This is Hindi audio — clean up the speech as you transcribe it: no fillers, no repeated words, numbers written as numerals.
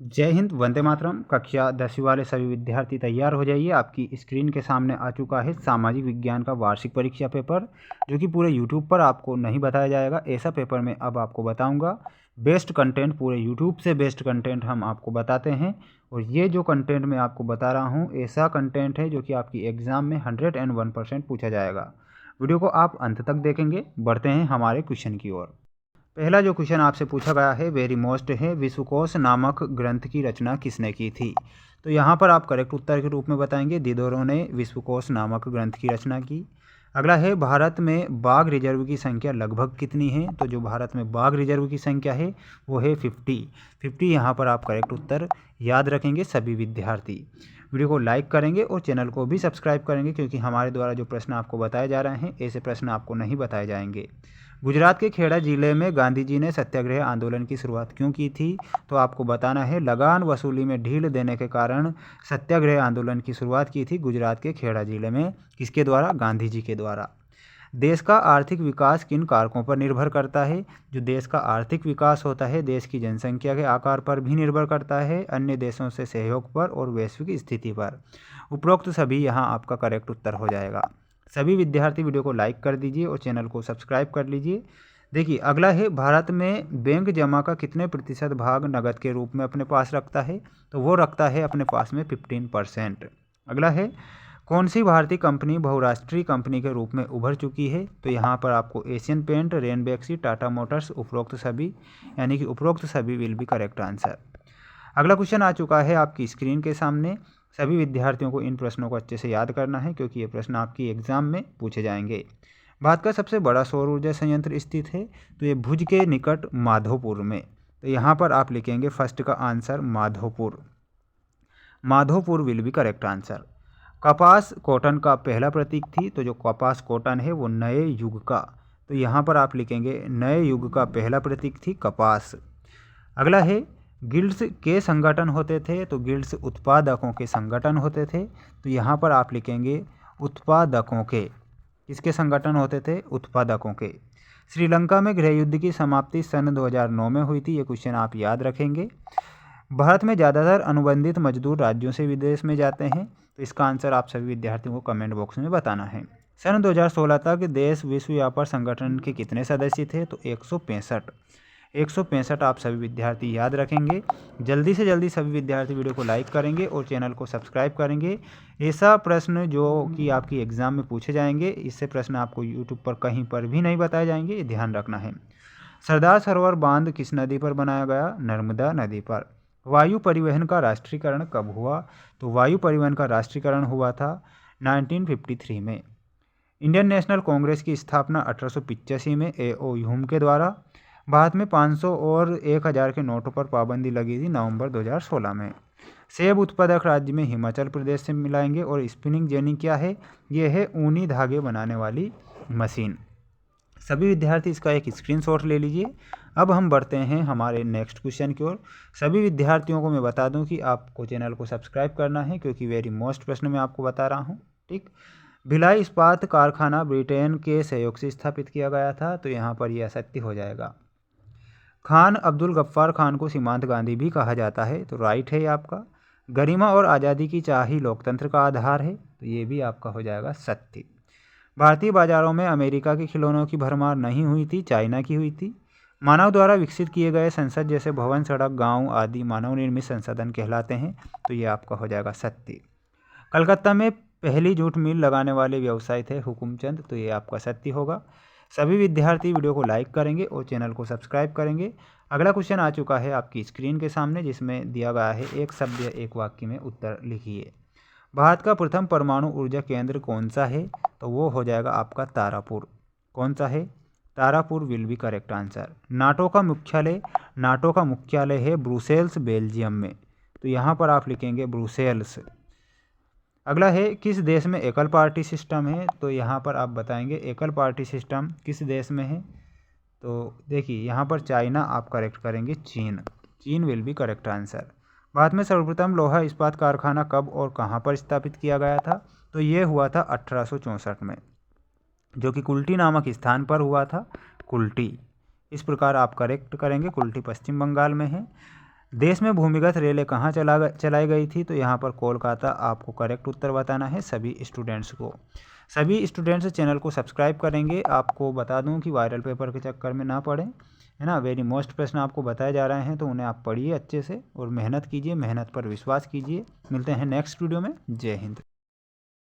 जय हिंद, वंदे मातरम। कक्षा 10वीं वाले सभी विद्यार्थी तैयार हो जाइए। आपकी स्क्रीन के सामने आ चुका है सामाजिक विज्ञान का वार्षिक परीक्षा पेपर, जो कि पूरे यूट्यूब पर आपको नहीं बताया जाएगा। ऐसा पेपर मैं अब आपको बताऊंगा। बेस्ट कंटेंट, पूरे यूट्यूब से बेस्ट कंटेंट हम आपको बताते हैं। और ये जो कंटेंट मैं आपको बता रहा हूँ, ऐसा कंटेंट है जो कि आपकी एग्ज़ाम में 101% पूछा जाएगा। वीडियो को आप अंत तक देखेंगे। बढ़ते हैं हमारे क्वेश्चन की ओर। पहला जो क्वेश्चन आपसे पूछा गया है वेरी मोस्ट है, विश्वकोश नामक ग्रंथ की रचना किसने की थी? तो यहाँ पर आप करेक्ट उत्तर के रूप में बताएंगे दिदोरों ने विश्वकोश नामक ग्रंथ की रचना की। अगला है, भारत में बाघ रिजर्व की संख्या लगभग कितनी है? तो जो भारत में बाघ रिजर्व की संख्या है वो है 50। यहाँ पर आप करेक्ट उत्तर याद रखेंगे सभी विद्यार्थी। वीडियो को लाइक करेंगे और चैनल को भी सब्सक्राइब करेंगे, क्योंकि हमारे द्वारा जो प्रश्न आपको बताए जा रहे हैं ऐसे प्रश्न आपको नहीं बताए जाएंगे। गुजरात के खेड़ा जिले में गांधी जी ने सत्याग्रह आंदोलन की शुरुआत क्यों की थी? तो आपको बताना है लगान वसूली में ढील देने के कारण सत्याग्रह आंदोलन की शुरुआत की थी गुजरात के खेड़ा जिले में। किसके द्वारा? गांधी जी के द्वारा। देश का आर्थिक विकास किन कारकों पर निर्भर करता है? जो देश का आर्थिक विकास होता है देश की जनसंख्या के आकार पर भी निर्भर करता है, अन्य देशों से सहयोग पर और वैश्विक स्थिति पर। उपरोक्त सभी यहाँ आपका करेक्ट उत्तर हो जाएगा। सभी विद्यार्थी वीडियो को लाइक कर दीजिए और चैनल को सब्सक्राइब कर लीजिए। देखिए अगला है, भारत में बैंक जमा का कितने प्रतिशत भाग नकद के रूप में अपने पास रखता है? तो वो रखता है अपने पास में 15%। अगला है, कौन सी भारतीय कंपनी बहुराष्ट्रीय कंपनी के रूप में उभर चुकी है? तो यहाँ पर आपको Asian paint, Ranbaxy, Tata Motors, उपरोक्त सभी, यानी कि उपरोक्त सभी विल बी करेक्ट आंसर। अगला क्वेश्चन आ चुका है आपकी स्क्रीन के सामने। सभी विद्यार्थियों को इन प्रश्नों को अच्छे से याद करना है, क्योंकि ये प्रश्न आपकी एग्जाम में पूछे जाएंगे। भारत का सबसे बड़ा सौर ऊर्जा संयंत्र स्थित है? तो ये भुज के निकट माधोपुर में। तो यहाँ पर आप लिखेंगे फर्स्ट का answer Madhopur. Madhopur will be correct answer. कपास कॉटन का पहला प्रतीक थी, तो जो कपास कॉटन है वो नए युग का, तो यहाँ पर आप लिखेंगे नए युग का पहला प्रतीक थी कपास। अगला है, गिल्ड्स के संगठन होते थे? तो गिल्ड्स उत्पादकों के संगठन होते थे, तो यहाँ पर आप लिखेंगे उत्पादकों के। किसके संगठन होते थे? उत्पादकों के। श्रीलंका में गृह युद्ध की समाप्ति सन 2009 में हुई थी, ये क्वेश्चन आप याद रखेंगे। भारत में ज़्यादातर अनुबंधित मजदूर राज्यों से विदेश में जाते हैं? तो इसका आंसर आप सभी विद्यार्थियों को कमेंट बॉक्स में बताना है। सन 2016 तक देश विश्व व्यापार संगठन के कितने सदस्य थे? तो 165। 165 आप सभी विद्यार्थी याद रखेंगे। जल्दी से जल्दी सभी विद्यार्थी वीडियो को लाइक करेंगे और चैनल को सब्सक्राइब करेंगे। ऐसा प्रश्न जो कि आपकी एग्ज़ाम में पूछे जाएंगे, इससे प्रश्न आपको यूट्यूब पर कहीं पर भी नहीं बताए जाएंगे, ये ध्यान रखना है। सरदार सरोवर बांध किस नदी पर बनाया गया? नर्मदा नदी पर। वायु परिवहन का राष्ट्रीयकरण कब हुआ? तो वायु परिवहन का राष्ट्रीयकरण हुआ था 1953 में। इंडियन नेशनल कांग्रेस की स्थापना 1885 में A.O. ह्यूम के द्वारा। भारत में 500 और 1000 के नोटों पर पाबंदी लगी थी नवंबर 2016 में। सेब उत्पादक राज्य में हिमाचल प्रदेश से मिलाएंगे। और स्पिनिंग जेनी क्या है? ये है ऊनी धागे बनाने वाली मशीन। सभी विद्यार्थी इसका एक स्क्रीनशॉट ले लीजिए। अब हम बढ़ते हैं हमारे नेक्स्ट क्वेश्चन की ओर। सभी विद्यार्थियों को मैं बता दूं कि आपको चैनल को सब्सक्राइब करना है, क्योंकि वेरी मोस्ट प्रश्न मैं आपको बता रहा हूं। ठीक, भिलाई इस्पात कारखाना ब्रिटेन के सहयोग से स्थापित किया गया था, तो यहाँ पर यह असत्य हो जाएगा। खान अब्दुल गफ्फार खान को सीमांत गांधी भी कहा जाता है, तो राइट है आपका। गरिमा और आज़ादी की चाह ही लोकतंत्र का आधार है, तो ये भी आपका हो जाएगा सत्य। भारतीय बाजारों में अमेरिका के खिलौनों की भरमार नहीं हुई थी, चाइना की हुई थी। मानव द्वारा विकसित किए गए संसद जैसे भवन, सड़क, गांव आदि मानव निर्मित संसाधन कहलाते हैं, तो ये आपका हो जाएगा सत्य। कलकत्ता में पहली जूट मिल लगाने वाले व्यवसायी थे हुकुमचंद, तो ये आपका सत्य होगा। सभी विद्यार्थी वीडियो को लाइक करेंगे और चैनल को सब्सक्राइब करेंगे। अगला क्वेश्चन आ चुका है आपकी स्क्रीन के सामने, जिसमें दिया गया है एक शब्द या एक वाक्य में उत्तर लिखिए। भारत का प्रथम परमाणु ऊर्जा केंद्र कौन सा है? तो वो हो जाएगा आपका तारापुर। कौन सा है? Tarapur will be correct answer. NATO का मुख्यालय है ब्रुसेल्स, बेल्जियम में, तो यहाँ पर आप लिखेंगे ब्रुसेल्स। अगला है, किस देश में एकल पार्टी सिस्टम है? तो यहाँ पर आप बताएंगे एकल पार्टी सिस्टम किस देश में है। तो देखिए यहाँ पर चाइना आप करेक्ट करेंगे, चीन will be correct answer. Bharat में सर्वप्रथम लोहा इस्पात कारखाना कब और कहाँ पर स्थापित किया गया था? तो ये हुआ था 1864 में, जो कि कुल्टी नामक स्थान पर हुआ था। कुल्टी, इस प्रकार आप करेक्ट करेंगे। कुल्टी पश्चिम बंगाल में है। देश में भूमिगत रेलें कहाँ चलाई गई थी, तो यहाँ पर कोलकाता आपको करेक्ट उत्तर बताना है सभी स्टूडेंट्स को। सभी स्टूडेंट्स चैनल को सब्सक्राइब करेंगे। आपको बता दूं कि वायरल पेपर के चक्कर में ना पड़ें, है ना। वेरी मोस्ट प्रश्न आपको बताए जा रहे हैं, तो उन्हें आप पढ़िए अच्छे से और मेहनत कीजिए, मेहनत पर विश्वास कीजिए। मिलते हैं नेक्स्ट वीडियो में। जय हिंद।